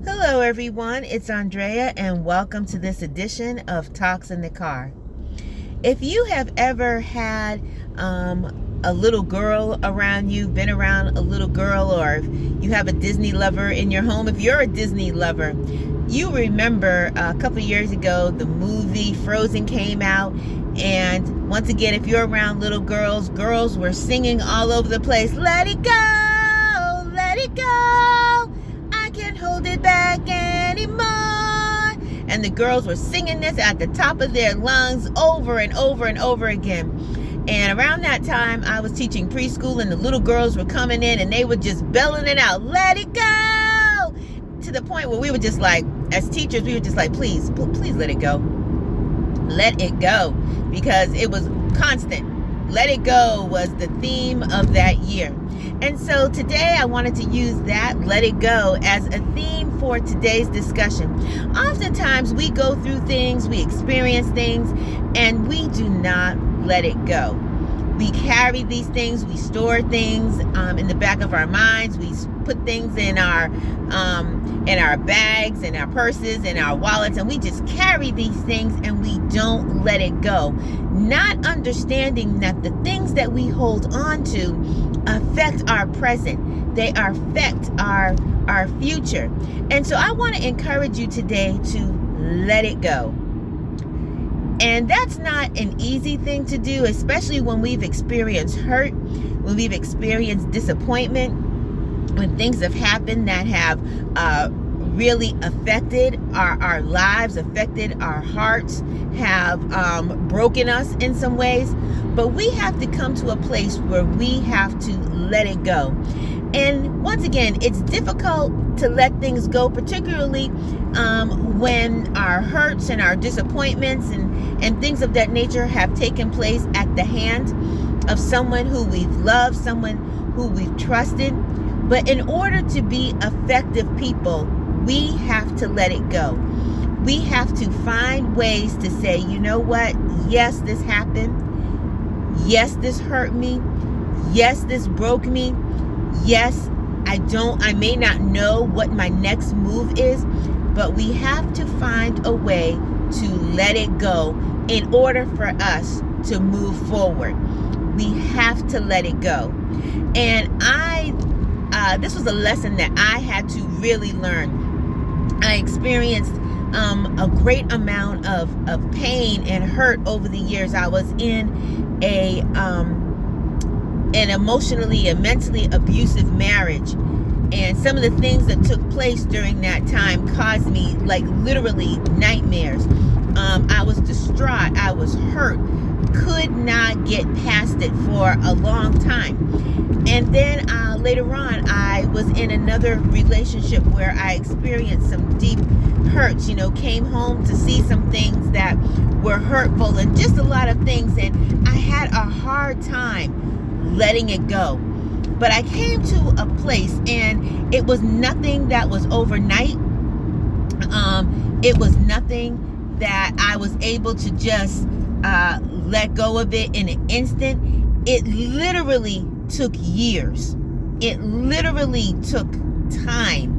Hello, everyone. It's Andrea, and welcome to this edition of Talks in the Car. If you have ever had a little girl around you, been around a little girl, or if you have a Disney lover in your home, if you're a Disney lover, you remember a couple years ago the movie Frozen came out. And once again, if you're around little girls were singing all over the place, let it go, let it go. I can't hold it back anymore. And the girls were singing this at the top of their lungs over and over and over again. And around that time, I was teaching preschool, and the little girls were coming in and they were just belling it out, let it go. To the point where we were just like, as teachers, we were just like, please let it go. Let it go. Because it was constant. Let it go was the theme of that year. And so today I wanted to use that, let it go, as a theme for today's discussion. Oftentimes we go through things, we experience things, and we do not let it go. We carry these things, we store things in the back of our minds, we put things in our bags, in our purses, in our wallets, and we just carry these things and we don't let it go. Not understanding that the things that we hold on to affect our present. They affect our future. And so I want to encourage you today to let it go. And that's not an easy thing to do, especially when we've experienced hurt, when we've experienced disappointment, when things have happened that have really affected our lives, affected our hearts, have broken us in some ways. But we have to come to a place where we have to let it go. And once again, it's difficult to let things go, particularly when our hurts and our disappointments and things of that nature have taken place at the hand of someone who we've loved, someone who we've trusted. But in order to be effective people, we have to let it go. We have to find ways to say, you know what? Yes, this happened. Yes, this hurt me. Yes, this broke me. Yes, I may not know what my next move is, but we have to find a way to let it go in order for us to move forward. We have to let it go. And this was a lesson that I had to really learn. I experienced a great amount of pain and hurt over the years. I was in an emotionally and mentally abusive marriage. And some of the things that took place during that time caused me literally nightmares. I was distraught. I was hurt. Could not get past it for a long time. And then later on, I was in another relationship where I experienced some deep hurts, came home to see some things that were hurtful and just a lot of things. And I had a hard time letting it go. But I came to a place, and it was nothing that was overnight. It was nothing that I was able to just let go of it in an instant. It literally took years. It literally took time.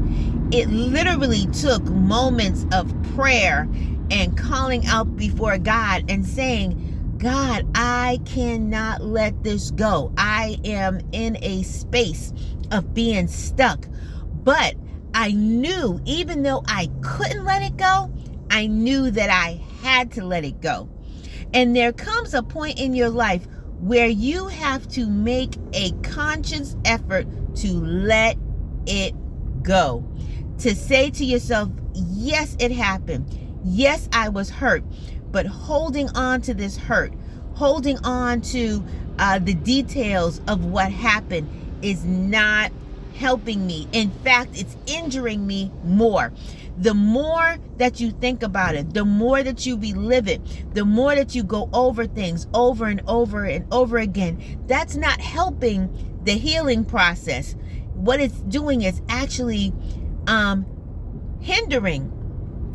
It literally took moments of prayer and calling out before God and saying, God, I cannot let this go. I am in a space of being stuck. But I knew, even though I couldn't let it go, I knew that I had to let it go. And there comes a point in your life where you have to make a conscious effort to let it go. To say to yourself, yes, it happened. Yes, I was hurt. But holding on to this hurt, holding on to the details of what happened is not helping me. In fact, it's injuring me more. The more that you think about it, the more that you relive it, the more that you go over things over and over and over again, that's not helping the healing process. What it's doing is actually hindering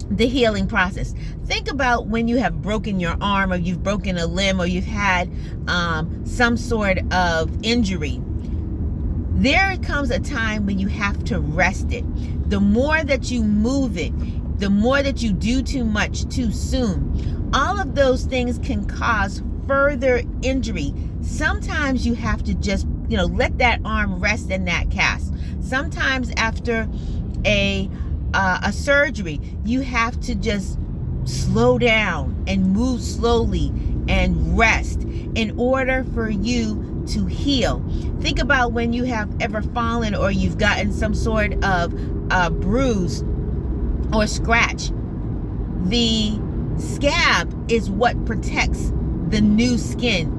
the healing process. Think about when you have broken your arm, or you've broken a limb, or you've had some sort of injury. there comes a time when you have to rest it. The more that you move it, the more that you do too much too soon, all of those things can cause further injury. Sometimes you have to just, let that arm rest in that cast. Sometimes after a surgery, you have to just slow down and move slowly and rest in order for you to heal. Think about when you have ever fallen or you've gotten some sort of bruise or scratch. The scab is what protects the new skin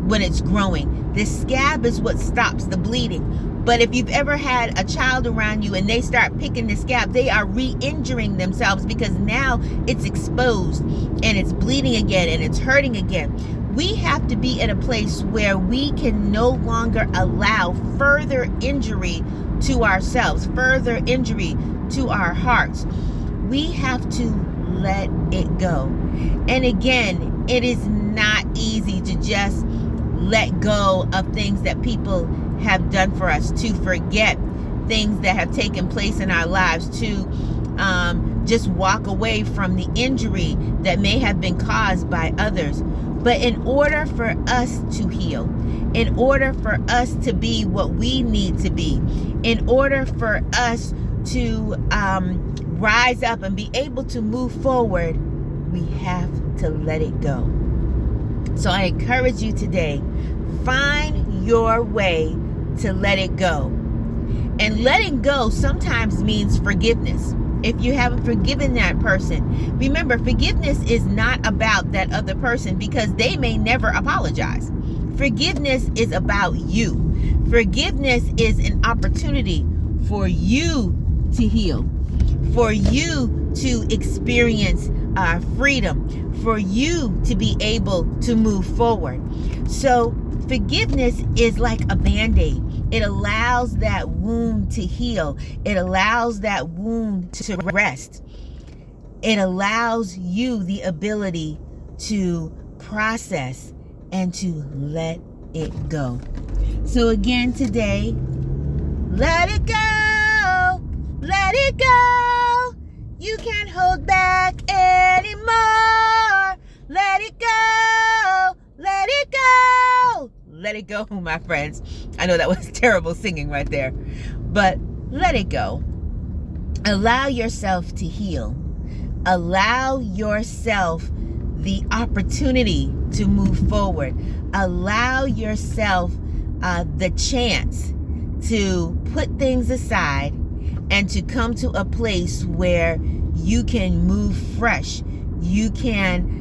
when it's growing. The scab is what stops the bleeding. But if you've ever had a child around you and they start picking the scab, they are re-injuring themselves because now it's exposed and it's bleeding again and it's hurting again. We have to be in a place where we can no longer allow further injury to ourselves, further injury to our hearts. We have to let it go. And again, it is not easy to just let go of things that people have done for us, to forget things that have taken place in our lives, to just walk away from the injury that may have been caused by others. But in order for us to heal, in order for us to be what we need to be, in order for us to rise up and be able to move forward, we have to let it go. So I encourage you today, find your way to let it go. And letting go sometimes means forgiveness. If you haven't forgiven that person, remember, forgiveness is not about that other person because they may never apologize. Forgiveness is about you. Forgiveness is an opportunity for you to heal, for you to experience freedom, for you to be able to move forward. So forgiveness is like a Band-Aid. It allows that wound to heal. It allows that wound to rest. It allows you the ability to process and to let it go. So again today, let it go. Let it go. You can't hold back anymore. Let it go. Let it go. Let it go, my friends. I know that was terrible singing right there, but let it go. Allow yourself to heal. Allow yourself the opportunity to move forward. Allow yourself the chance to put things aside and to come to a place where you can move fresh. You can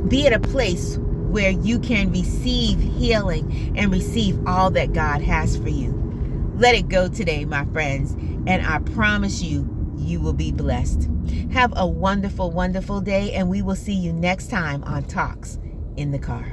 be at a place where you can receive healing and receive all that God has for you. Let it go today, my friends, and I promise you, you will be blessed. Have a wonderful, wonderful day, and we will see you next time on Talks in the Car.